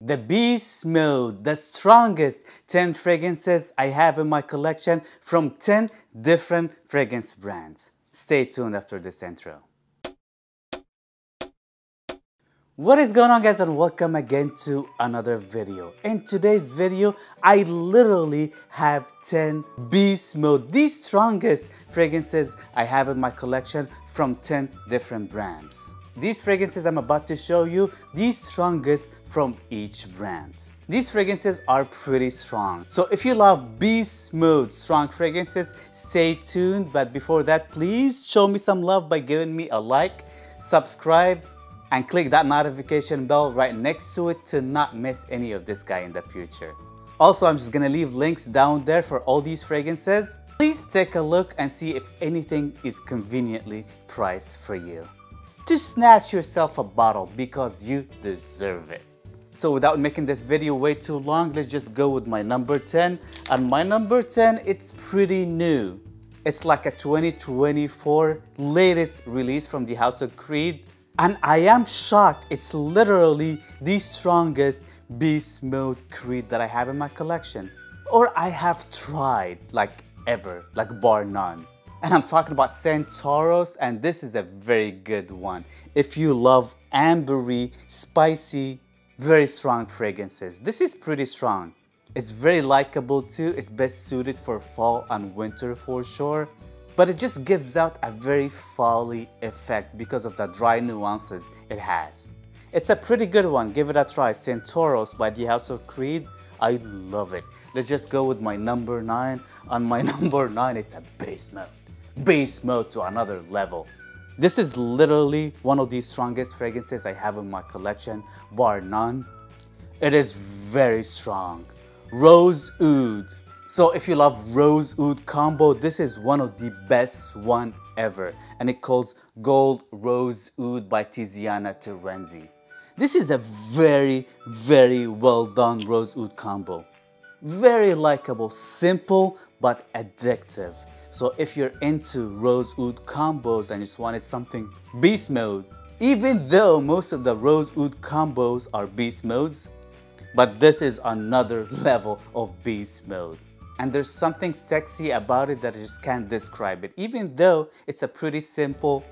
The Beast Mode, the strongest 10 fragrances I have in my collection from 10 different fragrance brands. Stay tuned after this intro. What is going on, guys, and welcome again to another video. In today's video, I literally have 10 Beast Mode, the strongest fragrances I have in my collection from 10 different brands. These fragrances I'm about to show you, the strongest from each brand. These fragrances are pretty strong. So if you love Beast Mode strong fragrances, stay tuned. But before that, please show me some love by giving me a like, subscribe, and click that notification bell right next to it to not miss any of this guy in the future. Also, I'm just gonna leave links down there for all these fragrances. Please take a look and see if anything is conveniently priced for you, to snatch yourself a bottle because you deserve it. So without making this video way too long, let's just go with my number 10. And my number 10, it's pretty new. It's like a 2024 latest release from the House of Creed. And I am shocked, it's literally the strongest Beast Mode Creed that I have in my collection. Or I have tried, like ever, like bar none. And I'm talking about Centauros, and this is a very good one. If you love ambery, spicy, very strong fragrances, this is pretty strong. It's very likable too. It's best suited for fall and winter for sure. But it just gives out a very fall-y effect because of the dry nuances it has. It's a pretty good one. Give it a try. Centauros by the House of Creed. I love it. Let's just go with my number 9. On my number 9, it's a Beast Mode. Beast Mode to another level. This is literally one of the strongest fragrances I have in my collection, bar none. It is very strong. Rose Oud. So if you love Rose Oud combo, this is one of the best one ever. And it calls Gold Rose Oud by Tiziana Terenzi. This is a very, very well done Rose Oud combo. Very likable, simple, but addictive. So if you're into Rose Oud combos and just wanted something Beast Mode, even though most of the Rose Oud combos are Beast Modes, but this is another level of Beast Mode. And there's something sexy about it that I just can't describe it, even though it's a pretty simple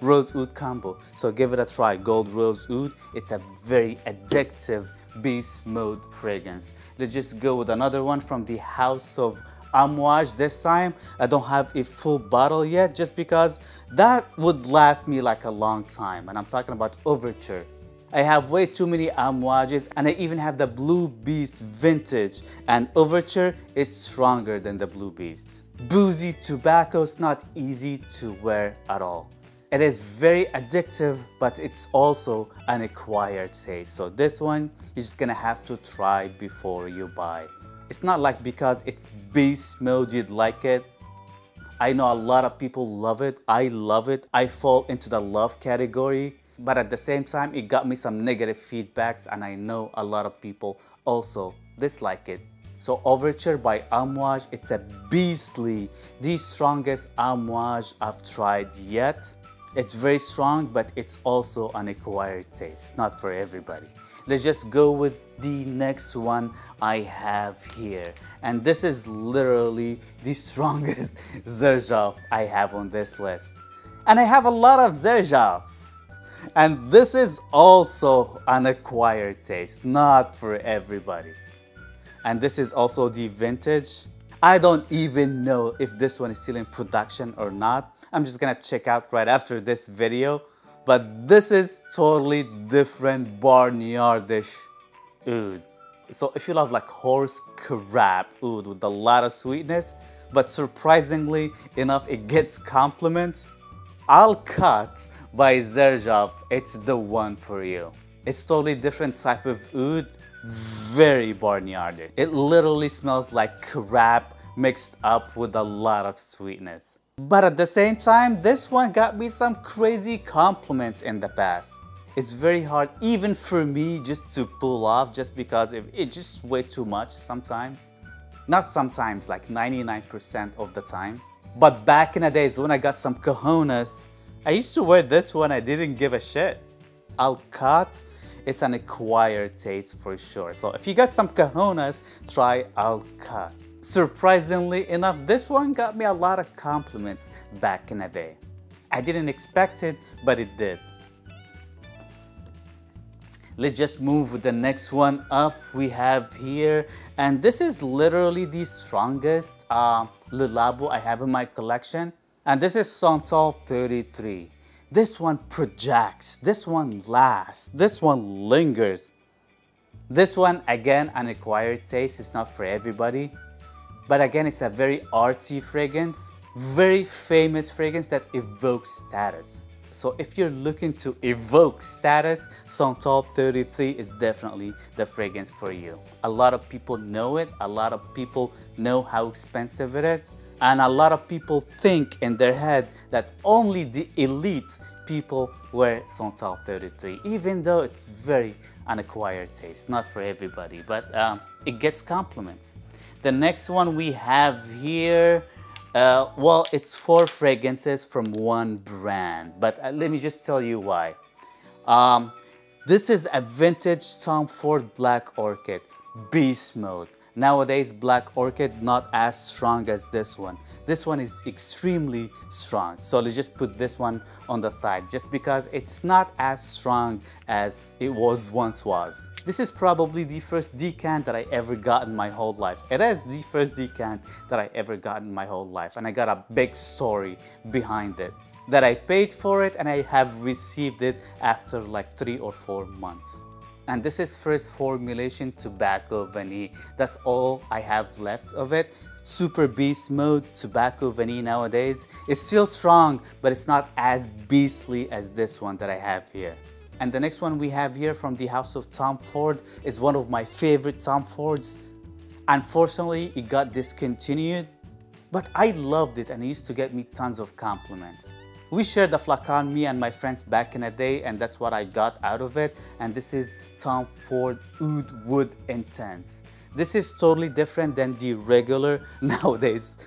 Rose Oud combo. So give it a try, Gold Rose Oud. It's a very addictive Beast Mode fragrance. Let's just go with another one from the House of Amouage. This time I don't have a full bottle yet just because that would last me like a long time, and I'm talking about Overture. I have way too many Amouages, and I even have the Blue Beast Vintage, and Overture is stronger than the Blue Beast. Boozy tobacco is not easy to wear at all. It is very addictive, but it's also an acquired taste. So this one, you're just gonna have to try before you buy. It's not like because it's Beast Mode you'd like it. I know a lot of people love it. I love it. I fall into the love category. But at the same time, it got me some negative feedbacks, and I know a lot of people also dislike it. So Overture by Amouage, it's a beastly, the strongest Amouage I've tried yet. It's very strong, but it's also an acquired taste, not for everybody. Let's just go with the next one I have here. And this is literally the strongest XERJOFF I have on this list. And I have a lot of XERJOFFs. And this is also an acquired taste, not for everybody. And this is also the vintage. I don't even know if this one is still in production or not. I'm just gonna check out right after this video. But this is totally different barnyardish oud. So if you love like horse crap oud with a lot of sweetness, but surprisingly enough it gets compliments, I'll cut by XERJOFF, it's the one for you. It's totally different type of oud, very barnyardish. It literally smells like crap mixed up with a lot of sweetness. But at the same time, this one got me some crazy compliments in the past. It's very hard even for me just to pull off just because it's just way too much sometimes. Not sometimes, like 99% of the time. But back in the days when I got some cojones, I used to wear this one, I didn't give a shit. Alcat, it's an acquired taste for sure. So if you got some cojones, try Oud Wood. Surprisingly enough, this one got me a lot of compliments back in the day. I didn't expect it, but it did. Let's just move with the next one up we have here. And this is literally the strongest Le Labo I have in my collection. And this is Sonal 33. This one projects, this one lasts, this one lingers. This one, again, an acquired taste. It's not for everybody. But again, it's a very artsy fragrance, very famous fragrance that evokes status. So if you're looking to evoke status, Sonal 33 is definitely the fragrance for you. A lot of people know it, a lot of people know how expensive it is, and a lot of people think in their head that only the elite people wear Sonal 33, even though it's very unacquired taste, not for everybody, but it gets compliments. The next one we have here, well, it's 4 fragrances from one brand, but let me just tell you why. This is a vintage Tom Ford Black Orchid, Beast Mode. Nowadays, Black Orchid not as strong as this one. This one is extremely strong. So let's just put this one on the side, just because it's not as strong as it once was. This is probably the first decant that I ever got in my whole life. It is the first decant that I ever got in my whole life, and I got a big story behind it. That I paid for it and I have received it after like 3 or 4 months. And this is first formulation tobacco vanille. That's all I have left of it. Super beast mode tobacco vanille nowadays. It's still strong, but it's not as beastly as this one that I have here. And the next one we have here from the house of Tom Ford is one of my favorite Tom Fords. Unfortunately, it got discontinued, but I loved it and it used to get me tons of compliments. We shared the flacon, me and my friends, back in the day, and that's what I got out of it. And this is Tom Ford Oud Wood Intense. This is totally different than the regular nowadays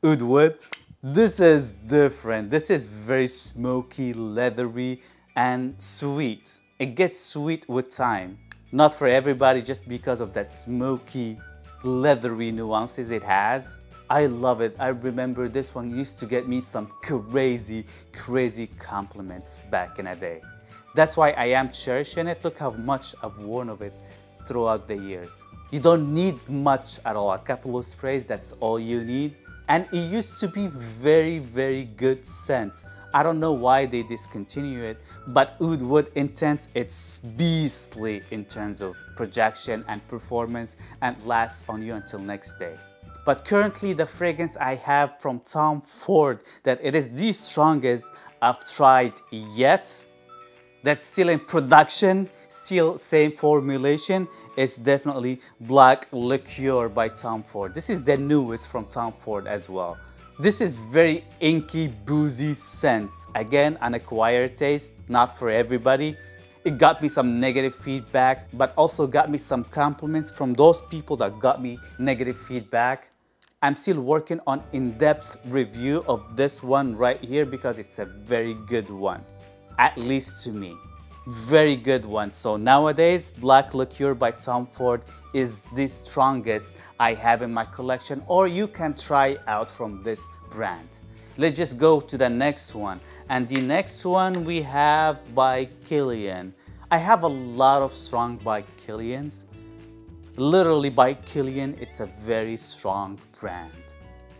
Oud Wood. This is different. This is very smoky, leathery, and sweet. It gets sweet with time. Not for everybody, just because of that smoky, leathery nuances it has. I love it. I remember this one used to get me some crazy compliments back in the day. That's why I am cherishing it. Look how much I've worn of it throughout the years. You don't need much at all. A couple of sprays, that's all you need. And it used to be very good scent. I don't know why they discontinue it, but Oud Wood Intense, it's beastly in terms of projection and performance and lasts on you until next day. But currently the fragrance I have from Tom Ford, that it is the strongest I've tried yet, that's still in production, still same formulation, is definitely Black Liqueur by Tom Ford. This is the newest from Tom Ford as well. This is very inky, boozy scent. Again, an acquired taste, not for everybody. It got me some negative feedbacks, but also got me some compliments from those people that got me negative feedback. I'm still working on in-depth review of this one right here because it's a very good one, at least to me. Very good one. So nowadays, Black Liqueur by Tom Ford is the strongest I have in my collection, or you can try out from this brand. Let's just go to the next one. And the next one we have by Killian. I have a lot of strong by Killians. Literally by Killian, it's a very strong brand.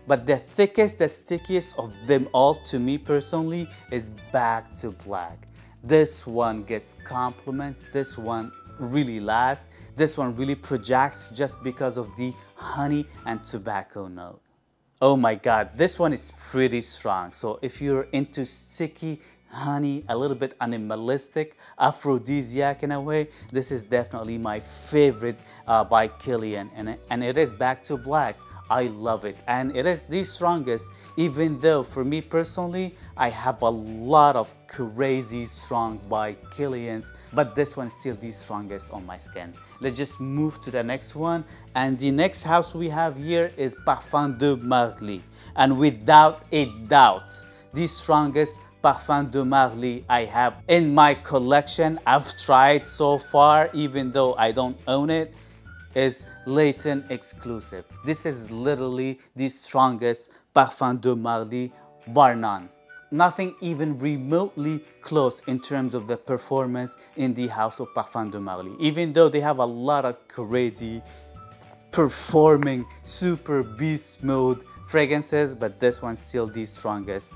But the thickest, the stickiest of them all to me personally is Back to Black. This one gets compliments, this one really lasts, this one really projects just because of the honey and tobacco note. Oh my God, this one is pretty strong. So if you're into sticky, honey, a little bit animalistic, aphrodisiac in a way, this is definitely my favorite by Killian, and it is Back to Black. I love it, and it is the strongest, even though for me personally, I have a lot of crazy strong by Killians, but this one's still the strongest on my skin. Let's just move to the next one, and the next house we have here is Parfum de Marly, and without a doubt, the strongest Parfum de Marly I have in my collection. I've tried so far, even though I don't own it, is Layton exclusive. This is literally the strongest Parfum de Marly, bar none. Nothing even remotely close in terms of the performance in the house of Parfum de Marly. Even though they have a lot of crazy performing super beast mode fragrances, but this one's still the strongest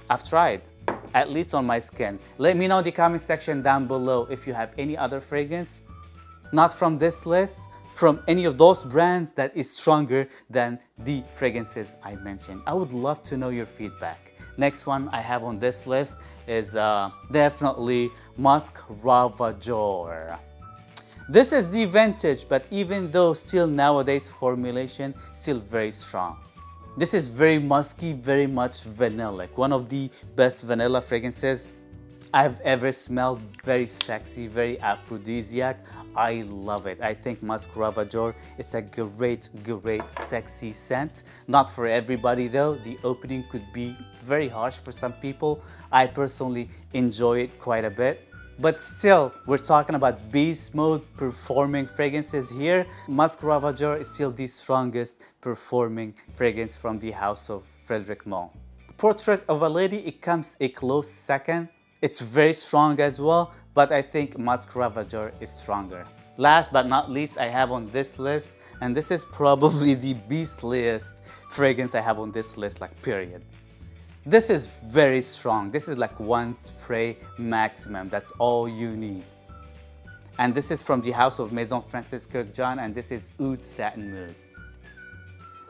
I've tried, at least on my skin. Let me know in the comment section down below if you have any other fragrance, not from this list, from any of those brands that is stronger than the fragrances I mentioned. I would love to know your feedback. Next one I have on this list is definitely Musk Ravageur. This is the vintage, but even though still nowadays formulation, still very strong. This is very musky, very much vanilla. One of the best vanilla fragrances I've ever smelled. Very sexy, very aphrodisiac. I love it. I think Musk Ravageur, it's a great sexy scent. Not for everybody though. The opening could be very harsh for some people. I personally enjoy it quite a bit. But still, we're talking about beast mode performing fragrances here. Musk Ravageur is still the strongest performing fragrance from the house of Frederic Malle. Portrait of a Lady, it comes a close second. It's very strong as well, but I think Musk Ravageur is stronger. Last but not least, I have on this list, and this is probably the beastliest fragrance I have on this list, like period. This is very strong. This is like one spray maximum. That's all you need. And this is from the house of Maison Francis Kurkdjian, and this is Oud Satin Mood.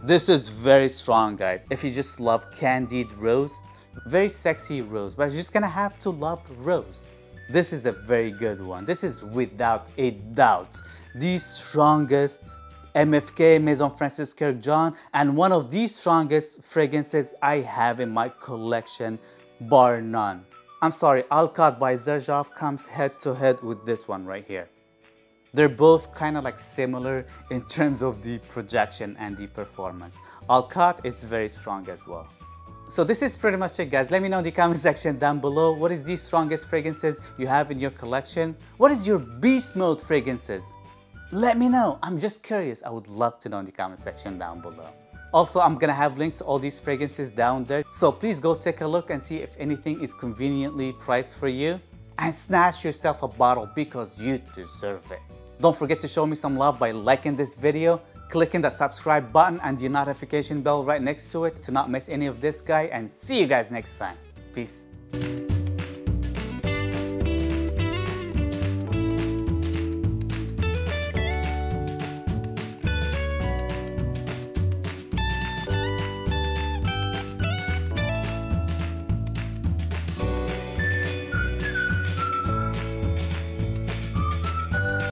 This is very strong, guys. If you just love candied rose, very sexy rose, but you're just gonna have to love rose. This is a very good one. This is without a doubt the strongest MFK, Maison Francis Kurkdjian, and one of the strongest fragrances I have in my collection, bar none. I'm sorry, Alcott by XERJOFF comes head to head with this one right here. They're both kind of like similar in terms of the projection and the performance. Alcott is very strong as well. So this is pretty much it, guys. Let me know in the comment section down below, what is the strongest fragrances you have in your collection? What is your beast mode fragrances? Let me know. I'm just curious. I would love to know in the comment section down below. Also, I'm gonna have links to all these fragrances down there, so please go take a look and see if anything is conveniently priced for you, and snatch yourself a bottle because you deserve it. Don't forget to show me some love by liking this video, clicking the subscribe button and the notification bell right next to it to not miss any of this guy, and see you guys next time. Peace.